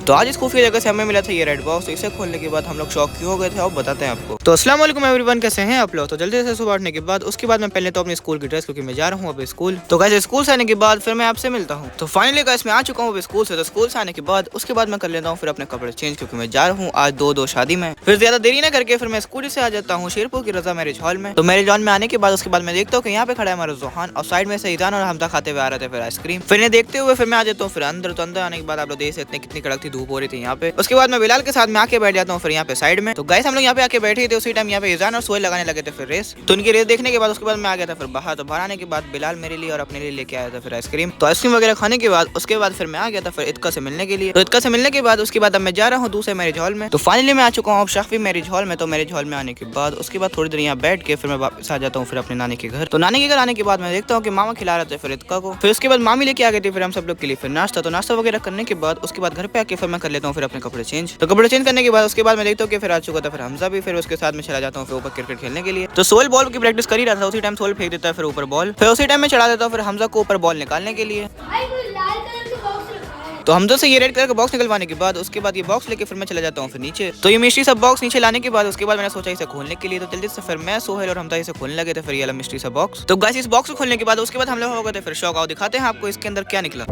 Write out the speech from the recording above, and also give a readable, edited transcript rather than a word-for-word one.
तो आज इस खुफिया जगह से हमें मिला था ये रेड बॉक्स। इसे खोलने के बाद हम लोग शॉक क्यों हो गए थे अब बताते हैं आपको। तो अस्सलाम वालेकुम एवरीवन, कैसे हैं आप लोग। तो जल्दी से सुबह उठने के बाद उसके बाद मैं पहले तो अपनी स्कूल की ड्रेस, क्योंकि मैं जा रहा हूँ अब स्कूल। तो गाइस स्कूल से आने के बाद फिर मैं आपसे मिलता हूँ। तो फाइनली गाइस मैं आ चुका हूँ स्कूल से। तो स्कूल से आने के बाद उसके बाद मैं कर लेता हूँ फिर अपने कपड़े चेंज, क्योंकि मैं जा रहा हूँ आज दो शादी में। फिर ज्यादा देरी ना करके फिर मैं स्कूटी से आ जाता हूँ शेरपुर की रजा मैरिज हॉल में। तो मैरिज हॉल में आने के बाद उसके बाद मैं देखता हूँ कि यहाँ पे खड़ा है हमारा जोहान और साइड में से ईजान और हमजा खाते हुए आ रहे थे फिर आइसक्रीम। फिर इन्हें देखते हुए फिर मैं आ जाता हूँ फिर अंदर। तो अंदर आने के बाद आप लोग देख सकते हैं कितनी कड़क थी धूप हो रही थी यहाँ पे। उसके बाद मैं बिलाल के साथ में आके बैठ जाता हूँ फिर यहाँ पे साइड में। तो गाइस हम लोग यहाँ पे आके बैठे थे उसी टाइम यहाँ पे ईजान और सोहेल लगाने लगे थे फिर रेस। तो उनकी रेस देखने के बाद उसके बाद मैं आ गया था फिर बाहर। तो बाहर आने के बाद बिलाल मेरे लिए और अपने लिए लेके आया था फिर आइसक्रीम। तो आइसक्रीम वगैरह खाने के बाद उसके बाद फिर मैं आ गया था फिर इतका से मिलने के लिए। तो इतका से मिलने के बाद उसके बाद अब मैं जा रहा हूँ दूसरे मैरिज हॉल में। तो फाइनली मैं आ चुका हूँ शाफी मैरिज हॉल में। तो मैरिज हॉल में आने के बाद उसके बाद थोड़ी देर यहाँ बैठ के फिर मैं वापस आ जाता हूँ फिर अपने नानी के घर। तो नानी के घर आने के बाद मैं देखता हूँ कि मामा खिला रहे थे फिर इतका को। फिर उसके बाद मामी लेके आ गई थी फिर हम सब लोग के लिए फिर नाश्ता। तो नाश्ता वगैरह करने के बाद उसके बाद घर पे आके फिर मैं कर लेता हूँ फिर अपने कपड़े चेंज। तो कपड़े चेंज करने के बाद उसके बाद मैं देखता हूँ कि फिर आ चुका था फिर हमजा भी। फिर उसके साथ में चला जाता हूँ फिर ऊपर क्रिकेट खेलने के लिए। तो सोहेल बॉल की प्रैक्टिस कर ही रहा था, उसी टाइम सोहेल फेंक देता है फिर ऊपर बॉल। फिर उसी टाइम में चढ़ा देता हूँ फिर हमजा को ऊपर बॉल निकालने के लिए। तो हमजा से ये रेड कलर का बॉक्स निकलवाने के बाद उसके बाद ये बॉक्स लेके फिर मैं चला जाता हूँ फिर नीचे। तो ये मिस्ट्री सब बॉक्स नीचे लाने के बाद उसके बाद मैंने सोचा इसे खोलने के लिए। तो जल्दी से फिर मैं सोहेल और हमजा इसे खोलने लगे थे फिर ये वाला मिस्ट्री सा बॉक्स। तो गाइस इस बॉक्स को खोलने के बाद उसके बाद हम लोग हो गए थे फिर शौक। आओ दिखाते हैं आपको इसके अंदर क्या निकला।